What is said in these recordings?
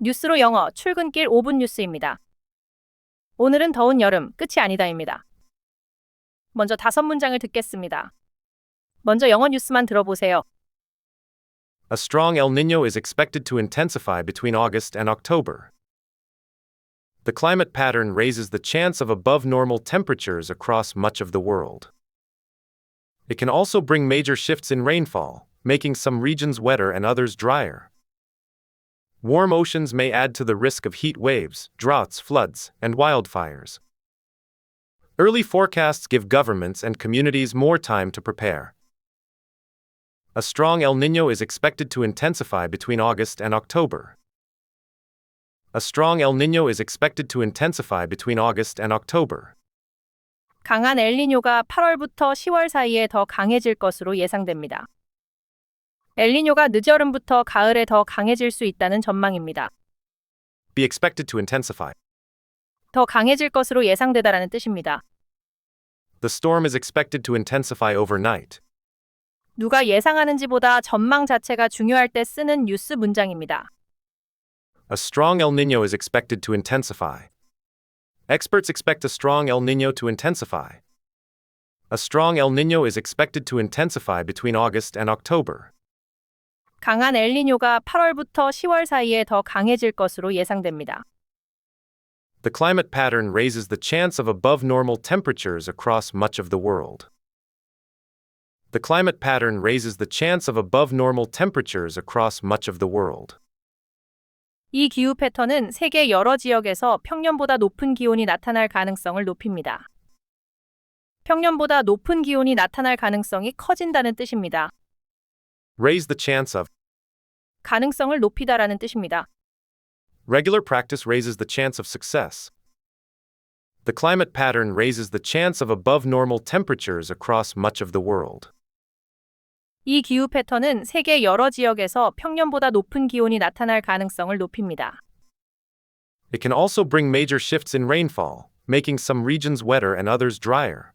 뉴스로 영어 출근길 5분 뉴스입니다. 오늘은 더운 여름 끝이 아니다입니다. 먼저 5문장을 듣겠습니다. 먼저 영어 뉴스만 들어보세요. A strong El Nino is expected to intensify between August and October. The climate pattern raises the chance of above normal temperatures across much of the world. It can also bring major shifts in rainfall, making some regions wetter and others drier. Warm oceans may add to the risk of heat waves, droughts, floods, and wildfires. Early forecasts give governments and communities more time to prepare. A strong El Nino is expected to intensify between August and October. A strong El Nino is expected to intensify between August and October. 강한 엘니뇨가 8월부터 10월 사이에 더 강해질 것으로 예상됩니다. 엘니뇨가 늦여름부터 가을에 더 강해질 수 있다는 전망입니다. Be expected to intensify. 더 강해질 것으로 예상되다라는 뜻입니다. The storm is expected to intensify overnight. 누가 예상하는지보다 전망 자체가 중요할 때 쓰는 뉴스 문장입니다. A strong El Nino is expected to intensify. Experts expect a strong El Nino to intensify. A strong El Nino is expected to intensify between August and October. 강한 엘니뇨가 8월부터 10월 사이에 더 강해질 것으로 예상됩니다. The climate pattern raises the chance of above normal temperatures across much of the world. The climate pattern raises the chance of above normal temperatures across much of the world. 이 기후 패턴은 세계 여러 지역에서 평년보다 높은 기온이 나타날 가능성을 높입니다. 평년보다 높은 기온이 나타날 가능성이 커진다는 뜻입니다. Raise the chance of. 가능성을 높이다라는 뜻입니다. Regular practice raises the chance of success. The climate pattern raises the chance of above normal temperatures across much of the world. 이 기후 패턴은 세계 여러 지역에서 평년보다 높은 기온이 나타날 가능성을 높입니다. It can also bring major shifts in rainfall, making some regions wetter and others drier.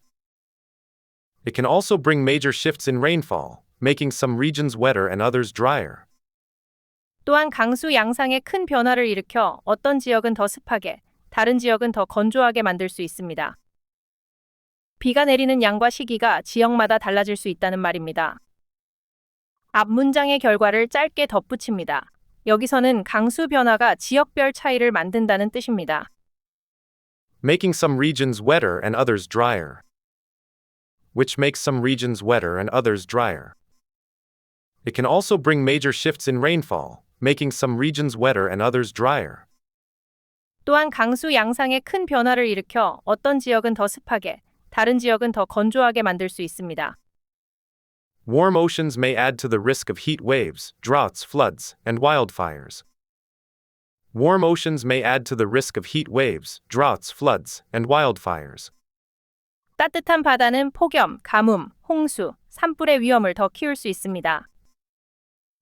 It can also bring major shifts in rainfall, making some regions wetter and others drier. 또한 강수 양상에 큰 변화를 일으켜 어떤 지역은 더 습하게, 다른 지역은 더 건조하게 만들 수 있습니다. 비가 내리는 양과 시기가 지역마다 달라질 수 있다는 말입니다. 앞 문장의 결과를 짧게 덧붙입니다. 여기서는 강수 변화가 지역별 차이를 만든다는 뜻입니다. Making some regions wetter and others drier. Which makes some regions wetter and others drier. It can also bring major shifts in rainfall, making some regions wetter and others drier. 또한 강수 양상에 큰 변화를 일으켜 어떤 지역은 더 습하게, 다른 지역은 더 건조하게 만들 수 있습니다. Warm oceans may add to the risk of heat waves, droughts, floods, and wildfires. Warm oceans may add to the risk of heat waves, droughts, floods, and wildfires. 따뜻한 바다는 폭염, 가뭄, 홍수, 산불의 위험을 더 키울 수 있습니다.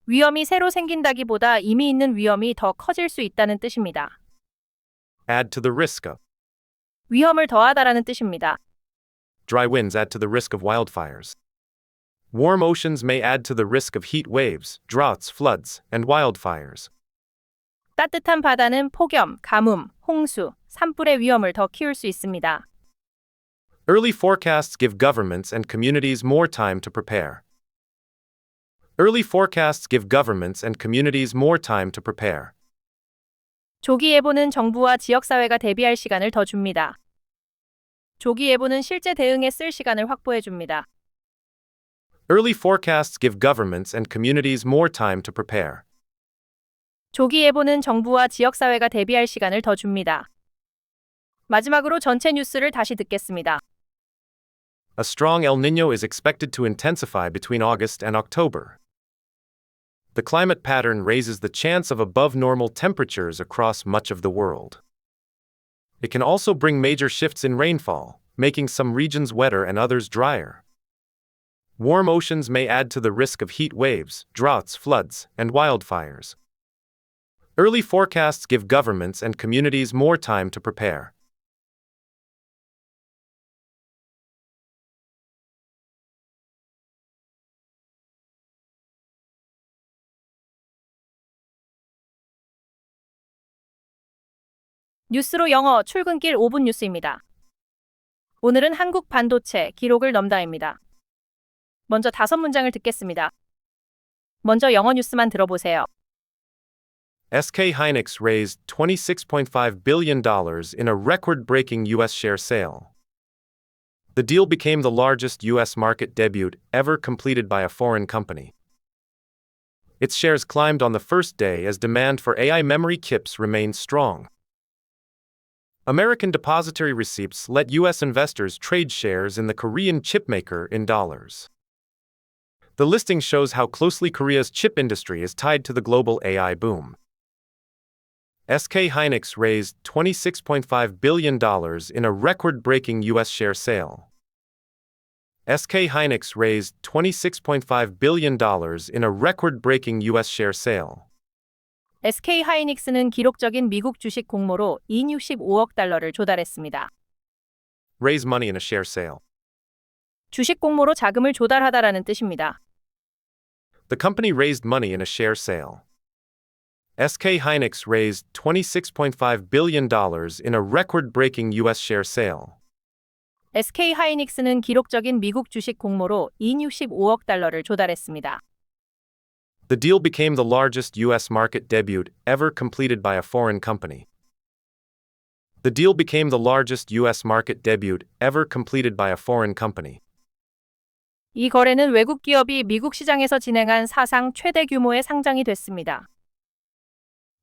위험이 새로 생긴다기보다 이미 있는 위험이 더 커질 수 있다는 뜻입니다. Add to the risk of. 위험을 더하다라는 뜻입니다. Dry winds add to the risk of wildfires. Warm oceans may add to the risk of heat waves, droughts, floods, and wildfires. 따뜻한 바다는 폭염, 가뭄, 홍수, 산불의 위험을 더 키울 수 있습니다. Early forecasts give governments and communities more time to prepare. Early forecasts give governments and communities more time to prepare. 조기 예보는 정부와 지역사회가 대비할 시간을 더 줍니다. 조기 예보는 실제 대응에 쓸 시간을 확보해 줍니다. Early forecasts give governments and communities more time to prepare. 조기 예보는 정부와 지역사회가 대비할 시간을 더 줍니다. 마지막으로 전체 뉴스를 다시 듣겠습니다. A strong El Nino is expected to intensify between August and October. The climate pattern raises the chance of above normal temperatures across much of the world. It can also bring major shifts in rainfall, making some regions wetter and others drier. Warm oceans may add to the risk of heat waves, droughts, floods, and wildfires. Early forecasts give governments and communities more time to prepare. 뉴스로 영어 출근길 5분 뉴스입니다. 오늘은 한국 반도체 기록을 넘다입니다. 먼저 5문장을 듣겠습니다. 먼저 영어 뉴스만 들어보세요. SK Hynix raised $26.5 billion in a record-breaking U.S. share sale. The deal became the largest U.S. market debut ever completed by a foreign company. Its shares climbed on the first day as demand for AI memory chips remained strong. American depository receipts let U.S. investors trade shares in the Korean chipmaker in dollars. The listing shows how closely Korea's chip industry is tied to the global AI boom. SK Hynix raised $26.5 billion in a record-breaking U.S. share sale. SK Hynix raised $26.5 billion in a record-breaking U.S. share sale. SK 하이닉스는 기록적인 미국 주식 공모로 265억 달러를 조달했습니다. Raise money in a share sale. 주식 공모로 자금을 조달하다라는 뜻입니다. The company raised money in a share sale. SK Hynix raised $26.5 billion in a record-breaking U.S. share sale. SK 하이닉스는 기록적인 미국 주식 공모로 265억 달러를 조달했습니다. The deal became the largest U.S. market debut ever completed by a foreign company. The deal became the largest U.S. market debut ever completed by a foreign company. 이 거래는 외국 기업이 미국 시장에서 진행한 사상 최대 규모의 상장이 됐습니다.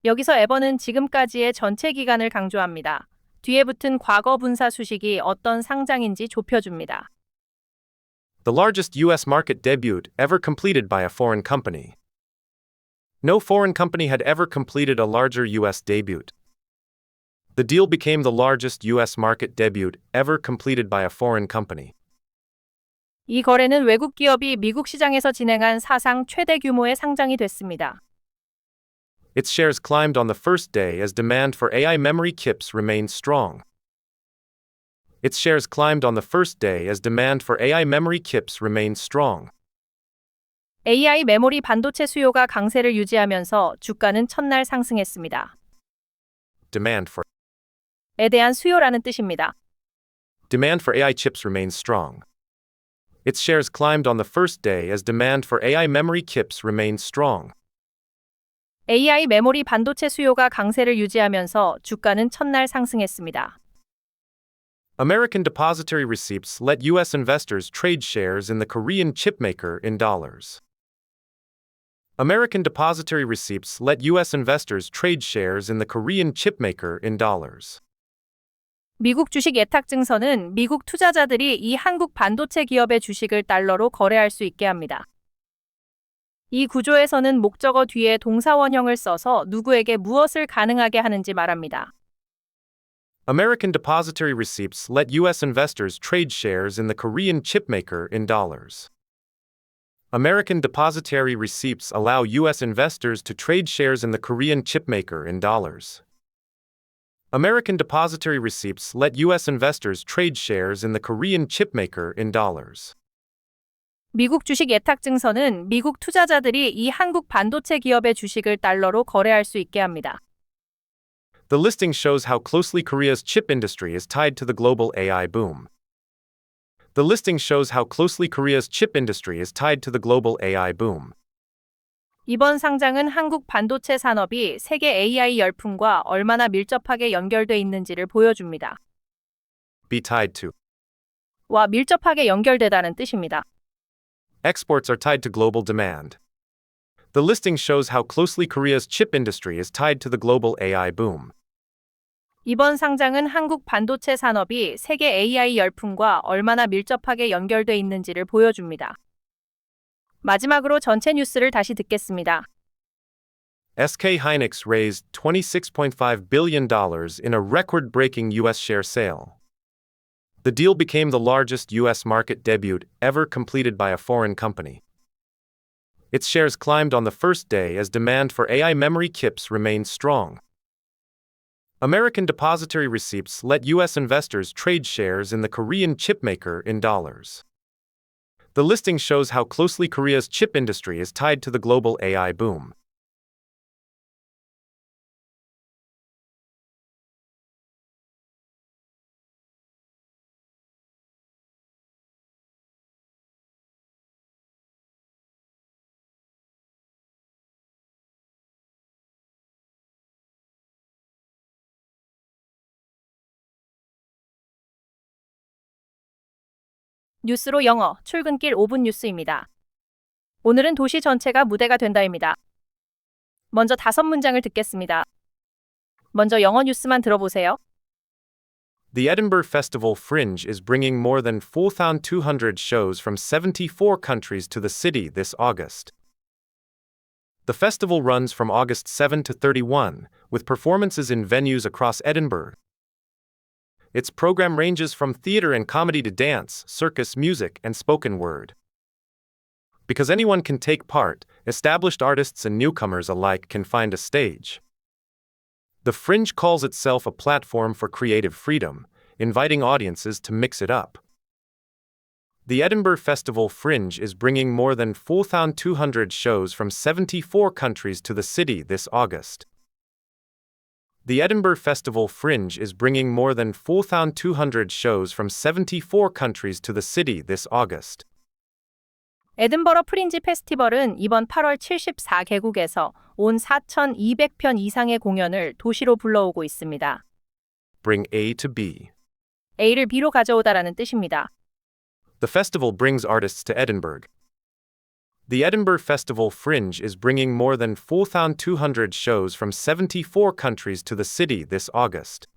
여기서 에버는 지금까지의 전체 기간을 강조합니다. 뒤에 붙은 과거 분사 수식이 어떤 상장인지 좁혀줍니다. The largest U.S. market debut ever completed by a foreign company. No foreign company had ever completed a larger U.S. debut. The deal became the largest U.S. market debut ever completed by a foreign company. 이 거래는 외국 기업이 미국 시장에서 진행한 사상 최대 규모의 상장이 됐습니다. Its shares climbed on the first day as demand for AI memory chips remained strong. Its shares climbed on the first day as demand for AI memory chips remained strong. AI 메모리 반도체 수요가 강세를 유지하면서 주가는 첫날 상승했습니다. Demand for 에 대한 수요라는 뜻입니다. Demand for AI chips remains strong. Its shares climbed on the first day as demand for AI memory chips remained strong. AI 메모리 반도체 수요가 강세를 유지하면서 주가는 첫날 상승했습니다. American depository receipts let U.S. investors trade shares in the Korean chipmaker in dollars. American depository receipts let U.S. investors trade shares in the Korean chipmaker in dollars. 미국 주식 예탁 증서는 미국 투자자들이 이 한국 반도체 기업의 주식을 달러로 거래할 수 있게 합니다. 이 구조에서는 목적어 뒤에 동사원형을 써서 누구에게 무엇을 가능하게 하는지 말합니다. American depository receipts let U.S. investors trade shares in the Korean chipmaker in dollars. American depository receipts allow U.S. investors to trade shares in the Korean chipmaker in dollars. American depository receipts let U.S. investors trade shares in the Korean chipmaker in dollars. 미국 주식 예탁 증서는 미국 투자자들이 이 한국 반도체 기업의 주식을 달러로 거래할 수 있게 합니다. The listing shows how closely Korea's chip industry is tied to the global AI boom. The listing shows how closely Korea's chip industry is tied to the global AI boom. 이번 상장은 한국 반도체 산업이 세계 AI 열풍과 얼마나 밀접하게 연결돼 있는지를 보여줍니다. Be tied to. 와 밀접하게 연결되다는 뜻입니다. Exports are tied to global demand. The listing shows how closely Korea's chip industry is tied to the global AI boom. 이번 상장은 한국 반도체 산업이 세계 AI 열풍과 얼마나 밀접하게 연결돼 있는지를 보여줍니다. 마지막으로 전체 뉴스를 다시 듣겠습니다. SK Hynix raised $26.5 billion in a record-breaking U.S. share sale. The deal became the largest U.S. market debut ever completed by a foreign company. Its shares climbed on the first day as demand for AI memory chips remained strong. American depository receipts let U.S. investors trade shares in the Korean chipmaker in dollars. The listing shows how closely Korea's chip industry is tied to the global AI boom. 뉴스로 영어, 출근길 5분 뉴스입니다. 오늘은 도시 전체가 무대가 된다입니다. 먼저 5문장을 듣겠습니다. 먼저 영어 뉴스만 들어보세요. The Edinburgh Festival Fringe is bringing more than 4,200 shows from 74 countries to the city this August. The festival runs from August 7 to 31, with performances in venues across Edinburgh. Its program ranges from theatre and comedy to dance, circus, music, and spoken word. Because anyone can take part, established artists and newcomers alike can find a stage. The Fringe calls itself a platform for creative freedom, inviting audiences to mix it up. The Edinburgh Festival Fringe is bringing more than 4,200 shows from 74 countries to the city this August. The Edinburgh Festival Fringe is bringing more than 4,200 shows from 74 countries to the city this August. 에든버러 프린지 페스티벌은 이번 8월 74개국에서 온 4,200편 이상의 공연을 도시로 불러오고 있습니다. Bring A to B. A를 B로 가져오다라는 뜻입니다. The festival brings artists to Edinburgh. The Edinburgh Festival Fringe is bringing more than 4,200 shows from 74 countries to the city this August.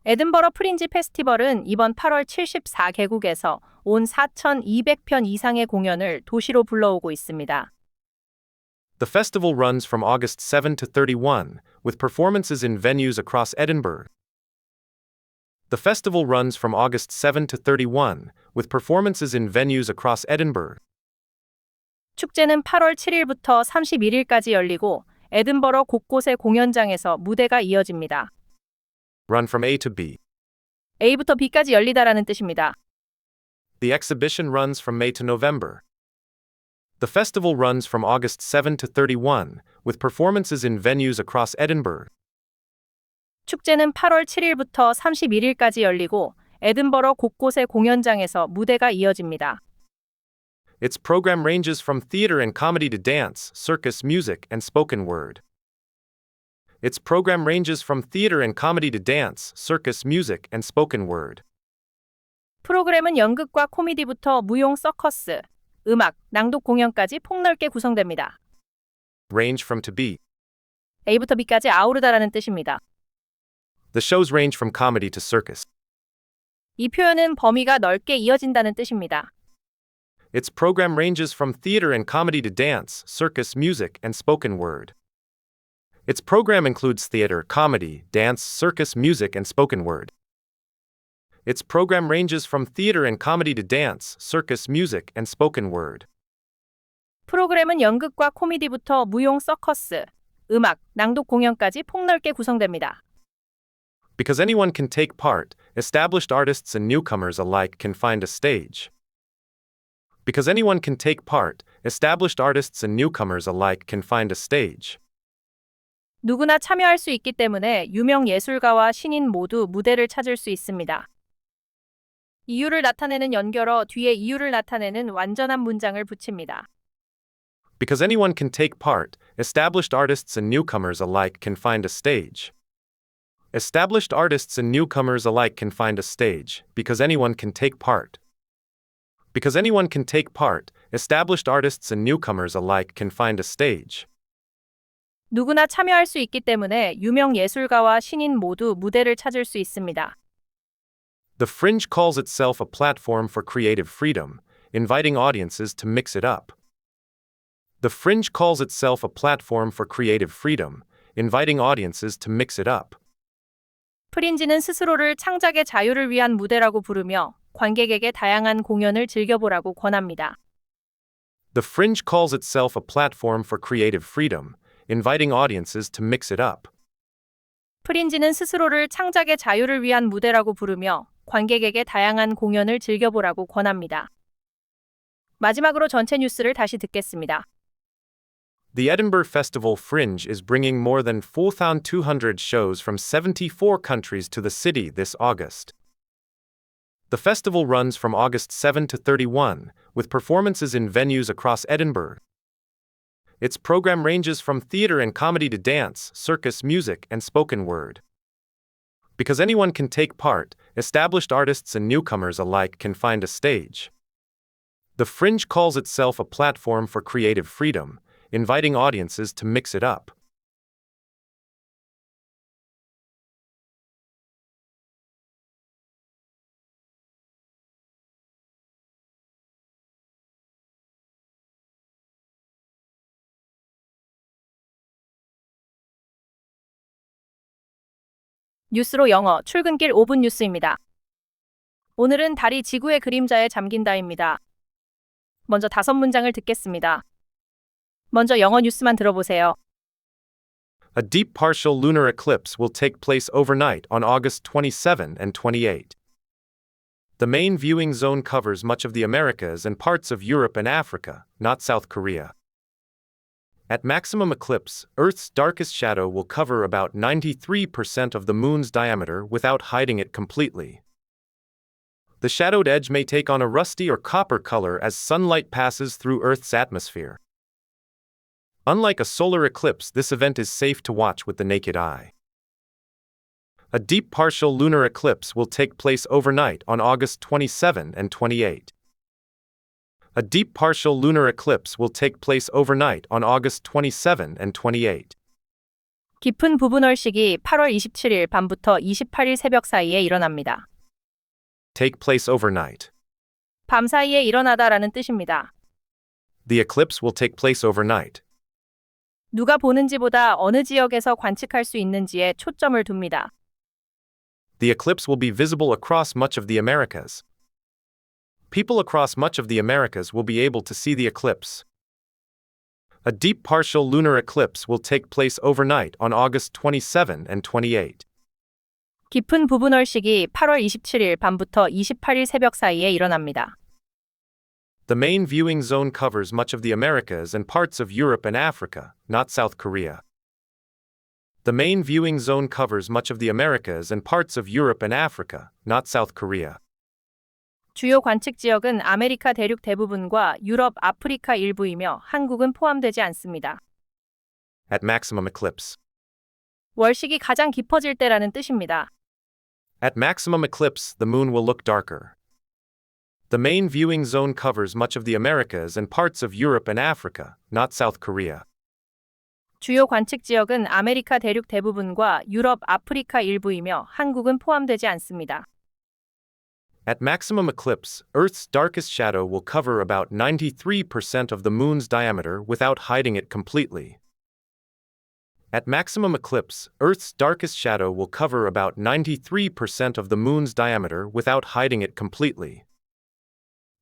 에든버러 프린지 페스티벌은 이번 8월 74개국에서 온 4,200편 이상의 공연을 도시로 불러오고 있습니다. The festival runs from August 7 to 31, with performances in venues across Edinburgh. The festival runs from August 7 to 31, with performances in venues across Edinburgh. 축제는 8월 7일부터 31일까지 열리고 에든버러 곳곳의 공연장에서 무대가 이어집니다. Run from A to B. A부터 B까지 열리다라는 뜻입니다. The exhibition runs from May to November. The festival runs from August 7 to 31, with performances in venues across Edinburgh. 축제는 8월 7일부터 31일까지 열리고 에든버러 곳곳의 공연장에서 무대가 이어집니다. Its program ranges from theatre and comedy to dance, circus, music, and spoken word. Its program ranges from theatre and comedy to dance, circus, music, and spoken word. 프로그램은 연극과 코미디부터 무용 서커스, 음악, 낭독 공연까지 폭넓게 구성됩니다. Range from to be. A부터 B까지 아우르다라는 뜻입니다. The shows range from comedy to circus. 이 표현은 범위가 넓게 이어진다는 뜻입니다. Its program ranges from theatre and comedy to dance, circus, music, and spoken word. Its program includes theatre, comedy, dance, circus, music, and spoken word. Its program ranges from theatre and comedy to dance, circus, music, and spoken word. 프로그램은 연극과 코미디부터 무용 서커스, 음악, 낭독 공연까지 폭넓게 구성됩니다. Because anyone can take part, established artists and newcomers alike can find a stage. Because anyone can take part, established artists and newcomers alike can find a stage. 누구나 참여할 수 있기 때문에 유명 예술가와 신인 모두 무대를 찾을 수 있습니다. 이유를 나타내는 연결어 뒤에 이유를 나타내는 완전한 문장을 붙입니다. Because anyone can take part, established artists and newcomers alike can find a stage. Established artists and newcomers alike can find a stage, because anyone can take part. Because anyone can take part, established artists and newcomers alike can find a stage. 누구나 참여할 수 있기 때문에 유명 예술가와 신인 모두 무대를 찾을 수 있습니다. The Fringe calls itself a platform for creative freedom, inviting audiences to mix it up. The Fringe calls itself a platform for creative freedom, inviting audiences to mix it up. 프린지는 스스로를 창작의 자유를 위한 무대라고 부르며 관객에게 다양한 공연을 즐겨보라고 권합니다. The Fringe calls itself a platform for creative freedom, inviting audiences to mix it up. 프린지는 스스로를 창작의 자유를 위한 무대라고 부르며 관객에게 다양한 공연을 즐겨보라고 권합니다. 마지막으로 전체 뉴스를 다시 듣겠습니다. The Edinburgh Festival Fringe is bringing more than 4,200 shows from 74 countries to the city this August. The festival runs from August 7 to 31, with performances in venues across Edinburgh. Its program ranges from theatre and comedy to dance, circus, music, and spoken word. Because anyone can take part, established artists and newcomers alike can find a stage. The Fringe calls itself a platform for creative freedom, inviting audiences to mix it up. 뉴스로 영어 출근길 5분 뉴스입니다. 오늘은 달이 지구의 그림자에 잠긴다입니다. 먼저 5문장을 듣겠습니다. 먼저 영어 뉴스만 들어보세요. A deep partial lunar eclipse will take place overnight on August 27 and 28. The main viewing zone covers much of the Americas and parts of Europe and Africa, not South Korea. At maximum eclipse, Earth's darkest shadow will cover about 93% of the Moon's diameter without hiding it completely. The shadowed edge may take on a rusty or copper color as sunlight passes through Earth's atmosphere. Unlike a solar eclipse, this event is safe to watch with the naked eye. A deep partial lunar eclipse will take place overnight on August 27 and 28. A deep partial lunar eclipse will take place overnight on August 27 and 28. 깊은 부분월식이 8월 27일 밤부터 28일 새벽 사이에 일어납니다. Take place overnight. 밤 사이에 일어나다라는 뜻입니다. The eclipse will take place overnight. 누가 보는지보다 어느 지역에서 관측할 수 있는지에 초점을 둡니다. The eclipse will be visible across much of the Americas. People across much of the Americas will be able to see the eclipse. A deep partial lunar eclipse will take place overnight on August 27 and 28. 깊은 부분월식이 8월 27일 밤부터 28일 새벽 사이에 일어납니다. The main viewing zone covers much of the Americas and parts of Europe and Africa, not South Korea. The main viewing zone covers much of the Americas and parts of Europe and Africa, not South Korea. 주요 관측 지역은 아메리카 대륙 대부분과 유럽, 아프리카 일부이며 한국은 포함되지 않습니다. At maximum eclipse. 월식이 가장 깊어질 때라는 뜻입니다. At maximum eclipse, the moon will look darker. The main viewing zone covers much of the Americas and parts of Europe and Africa, not South Korea. 주요 관측 지역은 아메리카 대륙 대부분과 유럽, 아프리카 일부이며 한국은 포함되지 않습니다. At maximum eclipse, Earth's darkest shadow will cover about 93% of the moon's diameter without hiding it completely. At maximum eclipse, Earth's darkest shadow will cover about 93% of the moon's diameter without hiding it completely.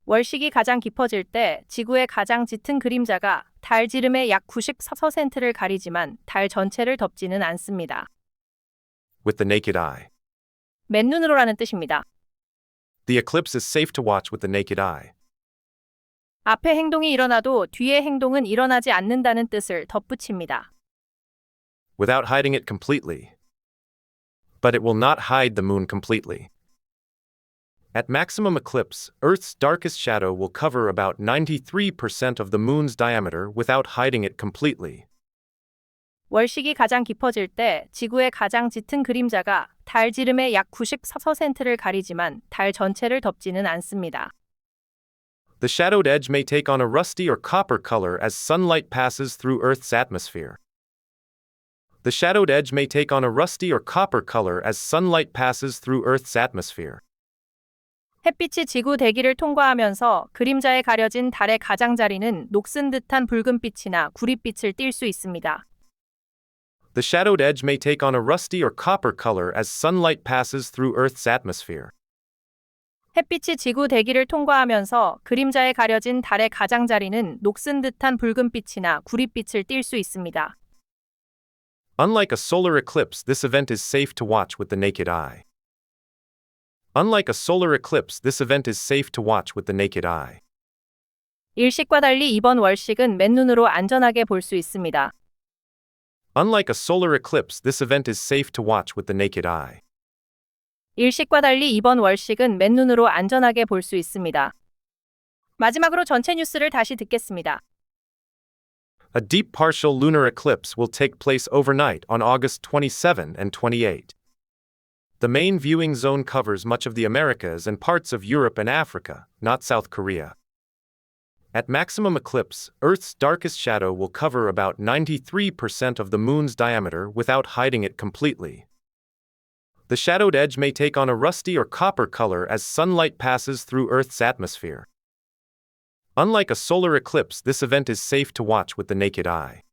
월식이 가장 깊어질 때 지구의 가장 짙은 그림자가 달 지름의 약 94%를 가리지만 달 전체를 덮지는 않습니다. With the naked eye. 맨눈으로라는 뜻입니다. The eclipse is safe to watch with the naked eye. 앞에 행동이 일어나도 뒤의 행동은 일어나지 않는다는 뜻을 덧붙입니다. Without hiding it completely. But it will not hide the moon completely. At maximum eclipse, Earth's darkest shadow will cover about 93% of the moon's diameter without hiding it completely. 월식이 가장 깊어질 때 지구의 가장 짙은 그림자가 달 지름의 약 94%를 가리지만 달 전체를 덮지는 않습니다. The shadowed edge may take on a rusty or copper color as sunlight passes through Earth's atmosphere. The shadowed edge may take on a rusty or copper color as sunlight passes through Earth's atmosphere. 햇빛이 지구 대기를 통과하면서 그림자에 가려진 달의 가장자리는 녹슨 듯한 붉은빛이나 구릿빛을 띨 수 있습니다. The shadowed edge may take on a rusty or copper color as sunlight passes through Earth's atmosphere. 햇빛이 지구 대기를 통과하면서 그림자에 가려진 달의 가장자리는 녹슨 듯한 붉은빛이나 구릿빛을 띨 수 있습니다. Unlike a solar eclipse, this event is safe to watch with the naked eye. Unlike a solar eclipse, this event is safe to watch with the naked eye. 일식과 달리 이번 월식은 맨눈으로 안전하게 볼 수 있습니다. Unlike a solar eclipse, this event is safe to watch with the naked eye. 일식과 달리 이번 월식은 맨눈으로 안전하게 볼 수 있습니다. 마지막으로 전체 뉴스를 다시 듣겠습니다. A deep partial lunar eclipse will take place overnight on August 27 and 28. The main viewing zone covers much of the Americas and parts of Europe and Africa, not South Korea. At maximum eclipse, Earth's darkest shadow will cover about 93% of the Moon's diameter without hiding it completely. The shadowed edge may take on a rusty or copper color as sunlight passes through Earth's atmosphere. Unlike a solar eclipse, this event is safe to watch with the naked eye.